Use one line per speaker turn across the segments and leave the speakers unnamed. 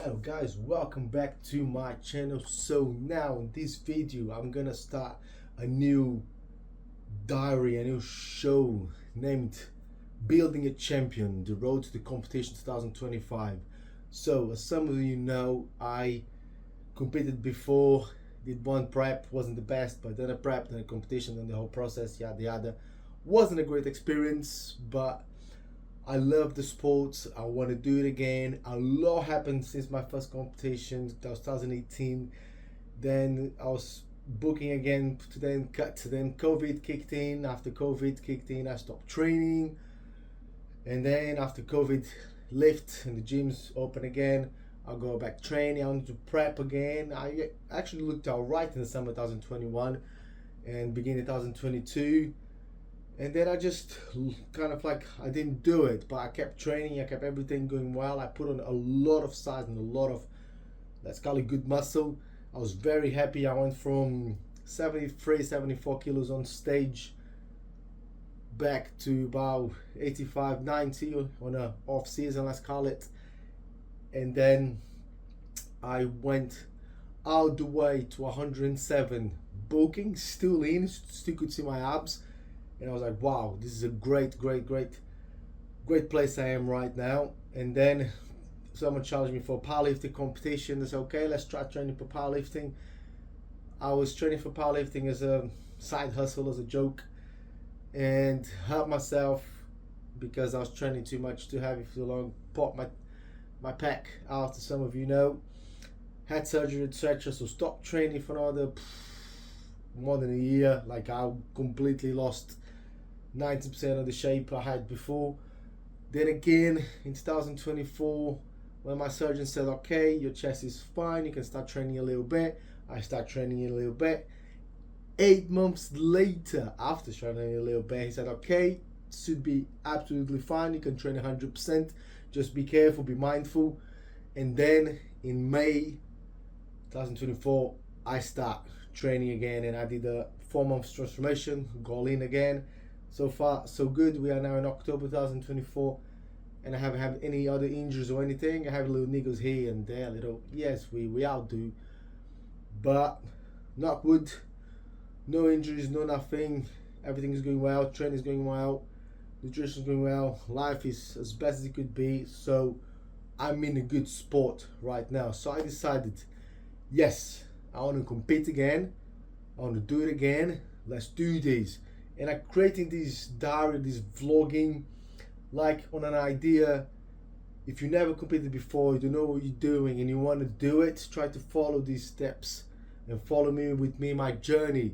Hello guys, welcome back to my channel. So now in this video I'm gonna start a new diary, a new show named Building a Champion, The Road to the Competition 2025. So as some of you know, I competed before, did one prep, wasn't the best, but then a prep, then a competition, then the whole process, yada yada. Wasn't a great experience, but I love the sport. I want to do it again. A lot happened since my first competition. That was 2018. Then I was booking again. Then COVID kicked in. After COVID kicked in, I stopped training. And then after COVID left and the gyms open again, I'll go back training. I want to prep again. I actually looked alright in the summer 2021 and beginning 2022. And then I just kind of like, I didn't do it, but I kept training, I kept everything going well. I put on a lot of size and a lot of, let's call it good muscle. I was very happy. I went from 73, 74 kilos on stage back to about 85, 90 on a off season, let's call it. And then I went all the way to 107 bulking, still lean, still could see my abs. And I was like, wow, this is a great place I am right now. And then someone challenged me for a powerlifting competition. I said, okay, let's try training for powerlifting. I was training for powerlifting as a side hustle, as a joke, and hurt myself because I was training too much, too heavy for too long. Popped my pec out, as some of you know. Had surgery, etc. So stopped training for another more than a year. Like, I completely lost 90% of the shape I had before. Then again in 2024, when my surgeon said, okay, your chest is fine, you can start training a little bit, I start training a little bit. 8 months later, after training a little bit, he said, okay, should be absolutely fine, you can train 100%, just be careful, be mindful. And then in May 2024, I start training again, and I did a 4 months transformation, go in again. So far so good. We are now in October 2024, and I haven't had any other injuries or anything. I have little niggles here and there, little, yes, we all do, but knock wood, no injuries, no nothing. Everything is going well, training is going well, nutrition is going well, life is as best as it could be. So I'm in a good sport right now. So I decided, yes, I want to compete again, I want to do it again, let's do this. And I'm creating this diary, this vlogging, like on an idea. If you never competed before, you don't know what you're doing and you want to do it, try to follow these steps and follow me with me, my journey.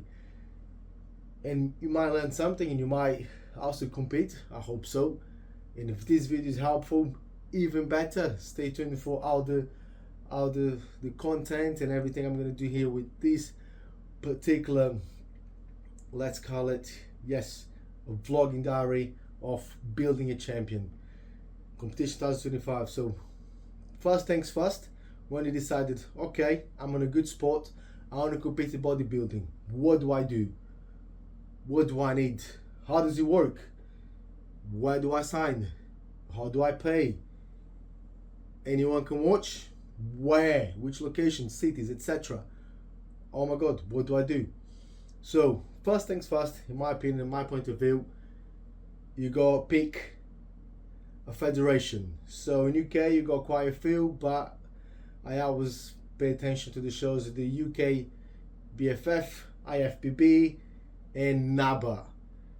And you might learn something and you might also compete, I hope so. And if this video is helpful, even better, stay tuned for all the content and everything I'm going to do here with this particular, let's call it, yes, a vlogging diary of building a champion competition 2025. So first things first, when you decided, okay, I'm on a good sport, I want to compete in bodybuilding, what do I do? What do I need? How does it work? Where do I sign? How do I pay? Anyone can watch? Where? Which locations, cities, etc. Oh my god, what do I do? So first things first, in my opinion, in my point of view, you go pick a federation. So in UK you got quite a few, but I always pay attention to the shows, the UK BFF, IFBB and NABA.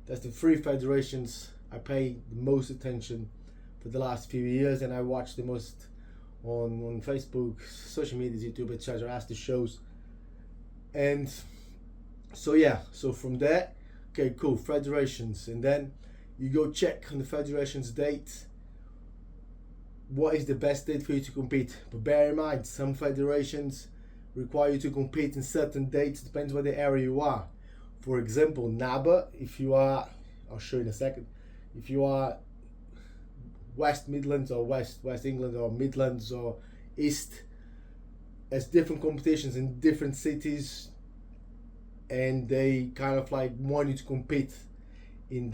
That's the 3 federations I pay the most attention for the last few years, and I watch the most on Facebook, social media, YouTube, etc. as the shows. And so yeah, so from there, okay, cool, federations, and then you go check on the federation's date, what is the best date for you to compete. But bear in mind, some federations require you to compete in certain dates, depends where the area you are. For example, NABA, if you are, I'll show you in a second, if you are West Midlands or West England or Midlands or East, there's different competitions in different cities, and they kind of like want you to compete in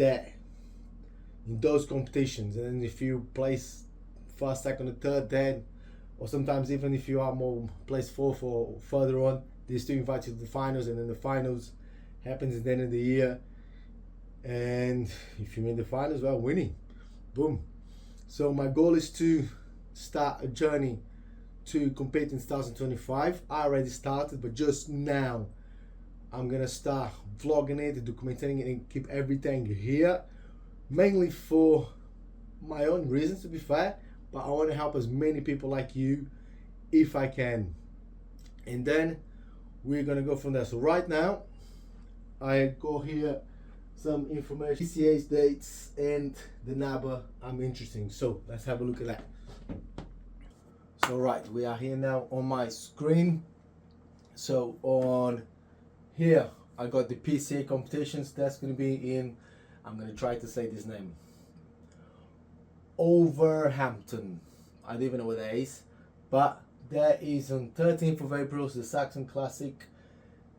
those competitions. And then if you place first, second, or third, then or sometimes even if you are more placed fourth or further on, they still invite you to the finals, and then the finals happens at the end of the year. And if you win the finals, well, winning, boom. So my goal is to start a journey to compete in 2025. I already started, but just now I'm gonna start vlogging it, documenting it, and keep everything here, mainly for my own reasons, to be fair, but I want to help as many people like you if I can. And then we're gonna go from there. So right now I go here some information, PCA's dates and the NABA I'm interested. So let's have a look at that. So right, we are here now on my screen. So on here I got the PCA competitions. That's going to be in, I'm going to try to say this name, Overhampton. I don't even know what that is, but that is on 13th of April, the Saxon Classic,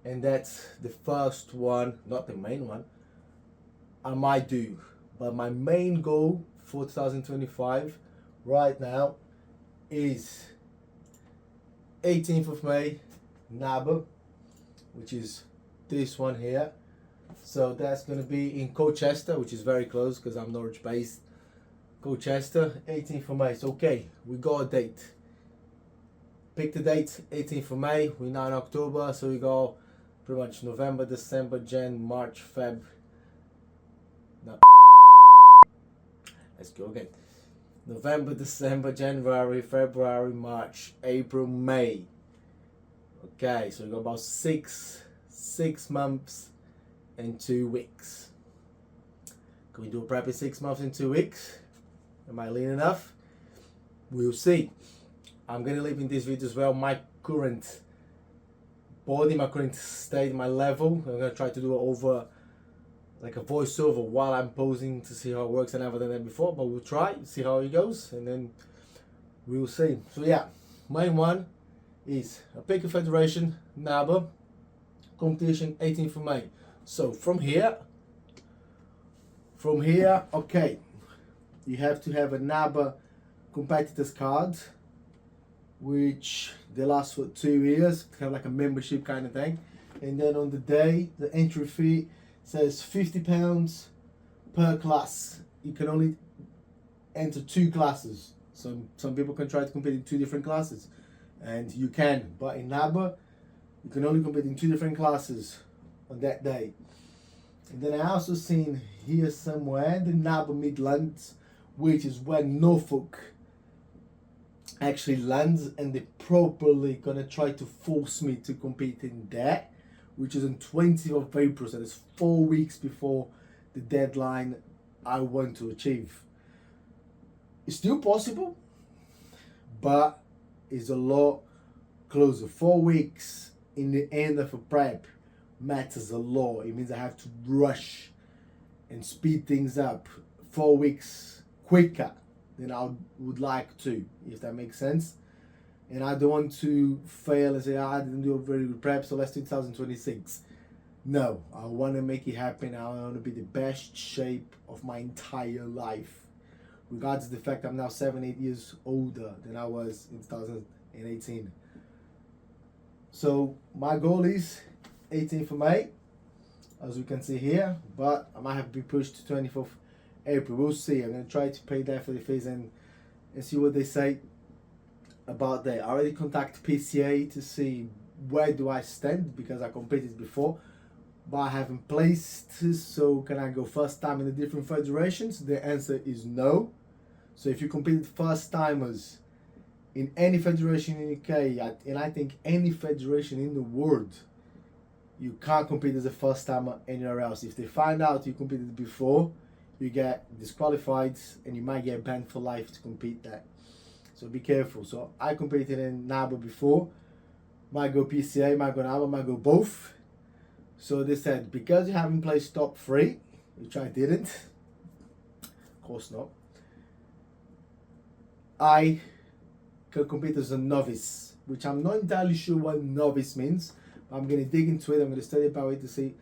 and that's the first one, not the main one. I might do, but my main goal for 2025 right now is 18th of May, NABA, which is this one here. So that's going to be in Colchester, which is very close because I'm Norwich based. Colchester, 18th of May. So okay, we got a date. Pick the date, 18th of May. We're now in October, so we go pretty much November, December, Jan, March, Feb. No. Let's go again. November, December, January, February, March, April, May. Okay, so we got about six months and 2 weeks. Can we do a prep in 6 months and 2 weeks? Am I lean enough? We'll see. I'm gonna leave in this video as well my current body, my current state, my level. I'm gonna try to do it over like a voiceover while I'm posing to see how it works. I never done that before, but we'll try, see how it goes, and then we'll see. So yeah, main one is a Picker Federation NABA competition, 18th of May. So from here, okay, you have to have a NABA competitors card, which they last for 2 years, kind of like a membership kind of thing. And then on the day, the entry fee says £50 per class. You can only enter 2 classes. Some people can try to compete in 2 different classes, and you can, but in NABA you can only compete in 2 different classes on that day. And then I also seen here somewhere the NABA Midlands, which is where Norfolk actually lands, and they're probably gonna try to force me to compete in that, which is on 20th of April, so it's 4 weeks before the deadline I want to achieve. It's still possible, but it's a lot closer. 4 weeks in the end of a prep matters a lot. It means I have to rush and speed things up 4 weeks quicker than I would like to, if that makes sense. And I don't want to fail and say, I didn't do a very good prep, so let's do 2026. No, I want to make it happen. I want to be the best shape of my entire life, regardless of the fact I'm now 7-8 years older than I was in 2018. So my goal is 18th of May, as you can see here, but I might have to be pushed to 24th April. We'll see. I'm going to try to pay that for the fees and see what they say about that. I already contacted PCA to see where do I stand, because I competed before but I haven't placed. So can I go first time in the different federations? The answer is no. So if you competed first timers in any federation in the UK, and I think any federation in the world, you can't compete as a first timer anywhere else. If they find out you competed before, you get disqualified and you might get banned for life to compete there. So be careful. So I competed in NABA before, might go PCA, might go NABA, might go both. So they said, because you haven't placed top 3, which I didn't, of course not, I can compete as a novice, which I'm not entirely sure what novice means. I'm going to dig into it. I'm going to study about it to see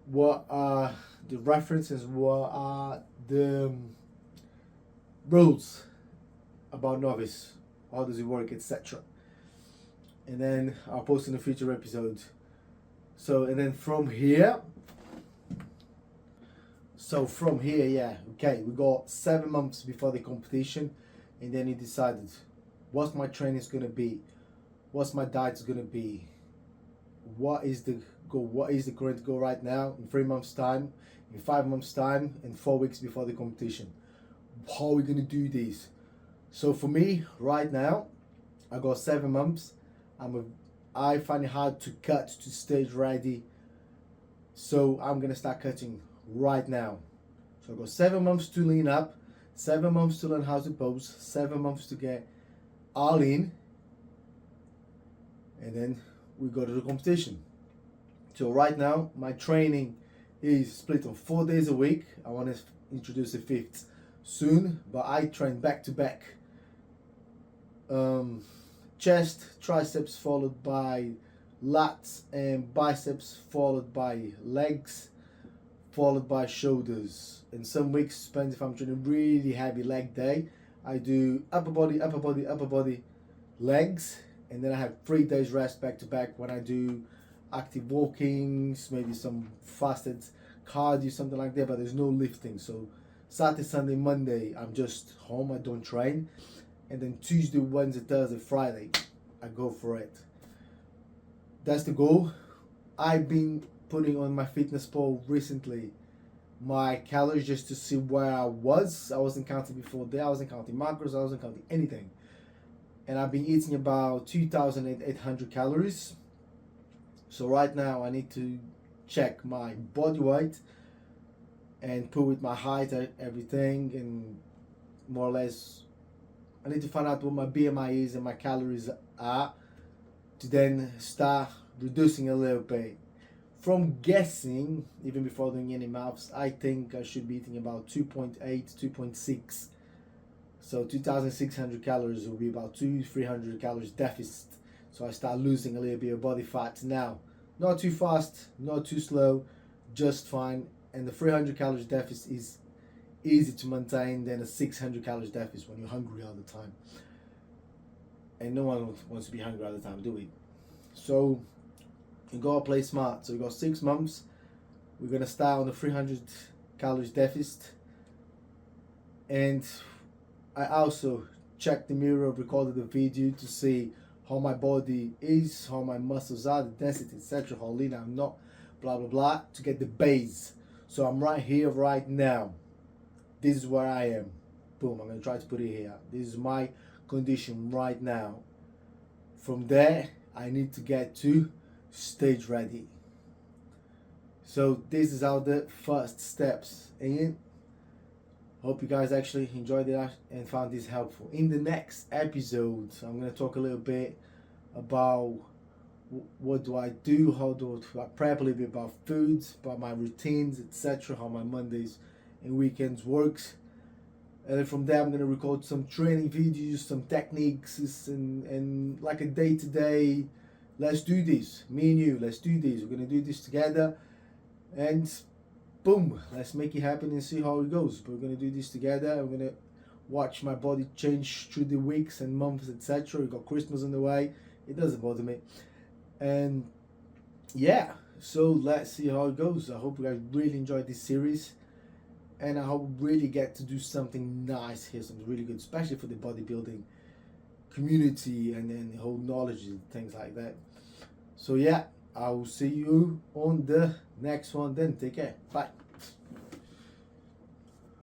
what are the references, what are the rules about novice. how does it work, etc. And then I'll post in a future episode. So, and then from here, yeah, okay, we got 7 months before the competition, and then he decided what my training is gonna be, what's my diet is gonna be, what is the goal, what is the current goal right now, in 3 months time, in 5 months time, and 4 weeks before the competition. How are we gonna do this? So for me, right now, I got 7 months. I find it hard to cut to stage ready, so I'm gonna start cutting right now. So I got 7 months to lean up, 7 months to learn how to pose, 7 months to get all in, and then we go to the competition. So right now my training is split on 4 days a week. I want to introduce a 5th soon, but I train back to back. Chest, triceps, followed by lats, and biceps, followed by legs, followed by shoulders. In some weeks, depends if I'm training really heavy leg day, I do upper body, legs, and then I have 3 days rest back to back when I do active walkings, maybe some fasted cardio, something like that, but there's no lifting. So Saturday, Sunday, Monday, I'm just home, I don't train. And then Tuesday, Wednesday, Thursday, Friday, I go for it. That's the goal. I've been putting on my fitness pal recently my calories just to see where I was. I wasn't counting before that. I wasn't counting macros. I wasn't counting anything. And I've been eating about 2,800 calories. So right now I need to check my body weight and put with my height, everything, and more or less I need to find out what my BMI is and my calories are to then start reducing a little bit. From guessing, even before doing any maths, I think I should be eating about 2.8, 2.6. So 2,600 calories will be about 300 calories deficit. So I start losing a little bit of body fat now. Not too fast, not too slow, just fine. And the 300 calories deficit is easy to maintain than a 600 calories deficit when you're hungry all the time. And no one wants to be hungry all the time, do we? So you gotta play smart. So you got 6 months. We're gonna start on the 300 calories deficit. And I also checked the mirror, recorded the video to see how my body is, how my muscles are, the density, etc., how lean I'm not, blah blah blah, to get the base. So I'm right here, right now. This is where I am. Boom, I'm gonna try to put it here. This is my condition right now. From there, I need to get to stage ready. So this is how the first steps in. Hope you guys actually enjoyed it and found this helpful. In the next episode, I'm going to talk a little bit about what do I do, how do I prep, a little bit about foods, about my routines, etc., how my Mondays and weekends works. And then from there, I'm going to record some training videos, some techniques, and like a day-to-day, let's do this, me and you, let's do this, we're going to do this together, and boom, let's make it happen and see how it goes. But we're going to do this together. I'm going to watch my body change through the weeks and months, etc. We've got Christmas on the way. It doesn't bother me. And yeah, so let's see how it goes. I hope you guys really enjoyed this series. And I hope we really get to do something nice here, something really good, especially for the bodybuilding community and then the whole knowledge and things like that. So yeah, I will see you on the next one then. Take care. Bye.